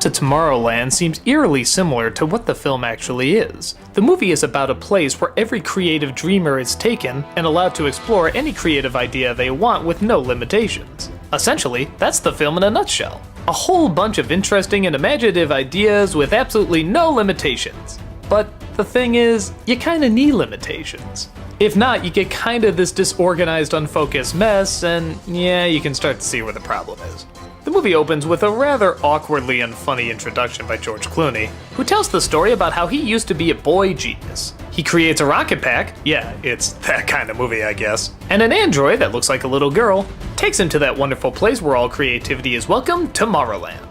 to Tomorrowland seems eerily similar to what the film actually is. The movie is about a place where every creative dreamer is taken and allowed to explore any creative idea they want with no limitations. Essentially, that's the film in a nutshell. A whole bunch of interesting and imaginative ideas with absolutely no limitations. But the thing is, you kinda need limitations. If not, you get kinda this disorganized, unfocused mess, and yeah, you can start to see where the problem is. The movie opens with a rather awkwardly unfunny introduction by George Clooney, who tells the story about how he used to be a boy genius. He creates a rocket pack, yeah, it's that kind of movie I guess, and an android that looks like a little girl, takes him to that wonderful place where all creativity is welcome, Tomorrowland.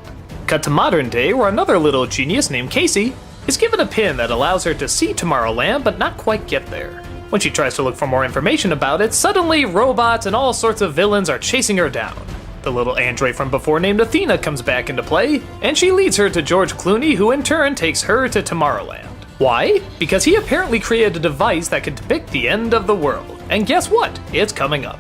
Cut to modern day where another little genius named Casey is given a pin that allows her to see Tomorrowland but not quite get there. When she tries to look for more information about it, suddenly robots and all sorts of villains are chasing her down. The little android from before named Athena comes back into play, and she leads her to George Clooney, who in turn takes her to Tomorrowland. Why? Because he apparently created a device that could depict the end of the world, and guess what? It's coming up.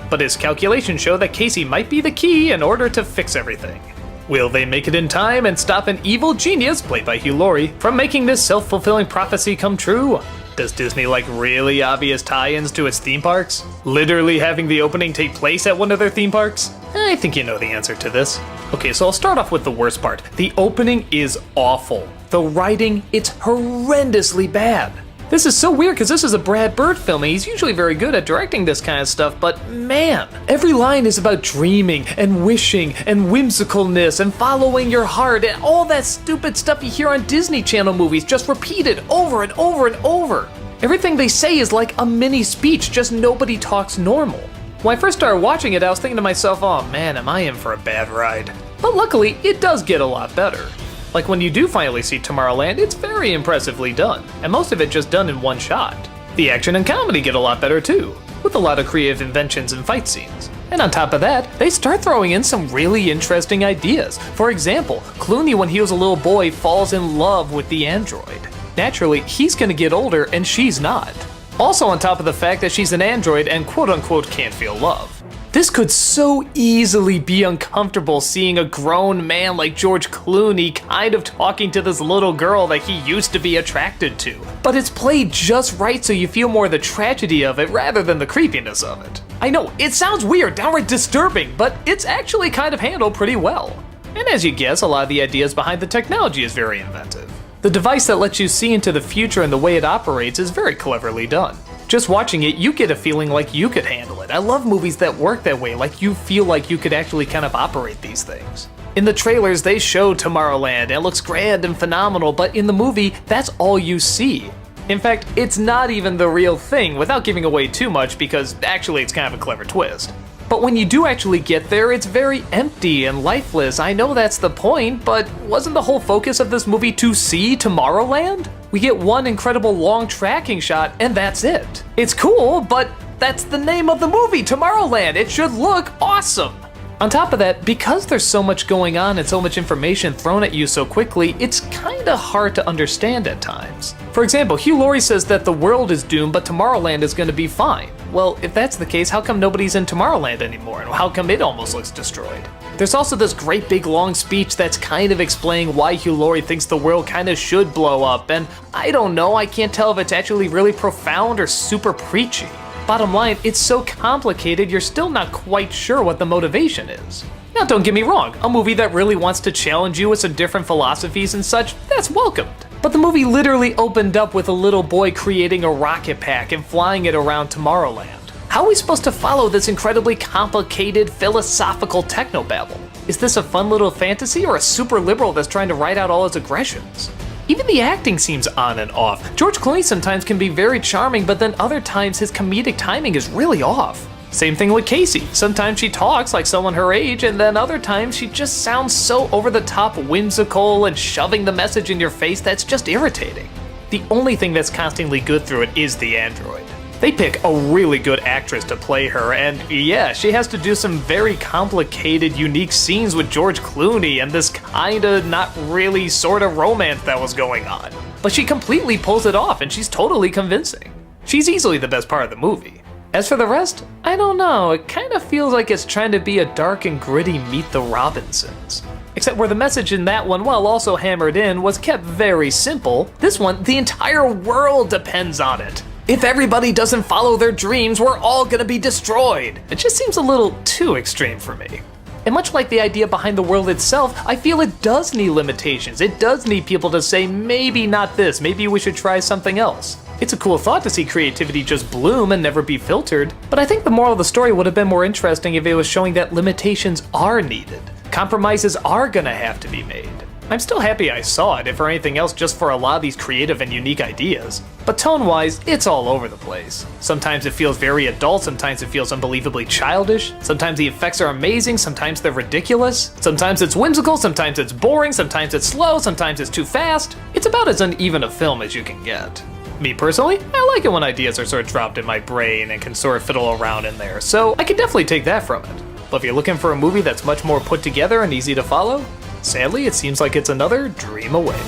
But his calculations show that Casey might be the key in order to fix everything. Will they make it in time and stop an evil genius, played by Hugh Laurie, from making this self-fulfilling prophecy come true? Does Disney like really obvious tie-ins to its theme parks? Literally having the opening take place at one of their theme parks? I think you know the answer to this. Okay, so I'll start off with the worst part. The opening is awful. The writing, it's horrendously bad. This is so weird because this is a Brad Bird film and he's usually very good at directing this kind of stuff, but man, every line is about dreaming and wishing and whimsicalness and following your heart and all that stupid stuff you hear on Disney Channel movies just repeated over and over and over. Everything they say is like a mini speech, just nobody talks normal. When I first started watching it, I was thinking to myself, oh man, am I in for a bad ride? But luckily, it does get a lot better. Like when you do finally see Tomorrowland, it's very impressively done, and most of it just done in one shot. The action and comedy get a lot better too, with a lot of creative inventions and fight scenes. And on top of that, they start throwing in some really interesting ideas. For example, Clooney when he was a little boy falls in love with the android. Naturally, he's gonna get older and she's not. Also on top of the fact that she's an android and quote-unquote can't feel love. This could so easily be uncomfortable seeing a grown man like George Clooney kind of talking to this little girl that he used to be attracted to. But it's played just right so you feel more the tragedy of it rather than the creepiness of it. I know, it sounds weird, downright disturbing, but it's actually kind of handled pretty well. And as you guess, a lot of the ideas behind the technology is very inventive. The device that lets you see into the future and the way it operates is very cleverly done. Just watching it, you get a feeling like you could handle it. I love movies that work that way, like you feel like you could actually kind of operate these things. In the trailers, they show Tomorrowland, and it looks grand and phenomenal, but in the movie, that's all you see. In fact, it's not even the real thing, without giving away too much, because actually it's kind of a clever twist. But when you do actually get there, it's very empty and lifeless. I know that's the point, but wasn't the whole focus of this movie to see Tomorrowland? We get one incredible long tracking shot and that's it. It's cool, but that's the name of the movie, Tomorrowland. It should look awesome. On top of that, because there's so much going on and so much information thrown at you so quickly, it's kinda hard to understand at times. For example, Hugh Laurie says that the world is doomed, but Tomorrowland is gonna be fine. Well, if that's the case, how come nobody's in Tomorrowland anymore, and how come it almost looks destroyed? There's also this great big long speech that's kind of explaining why Hugh Laurie thinks the world kinda should blow up, and I don't know, I can't tell if it's actually really profound or super preachy. Bottom line, it's so complicated you're still not quite sure what the motivation is. Now don't get me wrong, a movie that really wants to challenge you with some different philosophies and such, that's welcomed. But the movie literally opened up with a little boy creating a rocket pack and flying it around Tomorrowland. How are we supposed to follow this incredibly complicated philosophical technobabble? Is this a fun little fantasy or a super liberal that's trying to write out all his aggressions? Even the acting seems on and off. George Clooney sometimes can be very charming, but then other times his comedic timing is really off. Same thing with Casey. Sometimes she talks like someone her age, and then other times she just sounds so over-the-top whimsical and shoving the message in your face that's just irritating. The only thing that's constantly good through it is the android. They pick a really good actress to play her, and yeah, she has to do some very complicated, unique scenes with George Clooney and this kinda not really sorta romance that was going on. But she completely pulls it off, and she's totally convincing. She's easily the best part of the movie. As for the rest, I don't know, it kinda feels like it's trying to be a dark and gritty Meet the Robinsons. Except where the message in that one, while also hammered in, was kept very simple, this one, the entire world depends on it. If everybody doesn't follow their dreams, we're all gonna be destroyed. It just seems a little too extreme for me. And much like the idea behind the world itself, I feel it does need limitations. It does need people to say, maybe not this, maybe we should try something else. It's a cool thought to see creativity just bloom and never be filtered, but I think the moral of the story would have been more interesting if it was showing that limitations are needed. Compromises are gonna have to be made. I'm still happy I saw it, if for anything else just for a lot of these creative and unique ideas. But tone-wise, it's all over the place. Sometimes it feels very adult, sometimes it feels unbelievably childish, sometimes the effects are amazing, sometimes they're ridiculous, sometimes it's whimsical, sometimes it's boring, sometimes it's slow, sometimes it's too fast. It's about as uneven a film as you can get. Me personally, I like it when ideas are sort of dropped in my brain and can sort of fiddle around in there, so I can definitely take that from it. But if you're looking for a movie that's much more put together and easy to follow, sadly, it seems like it's another dream away.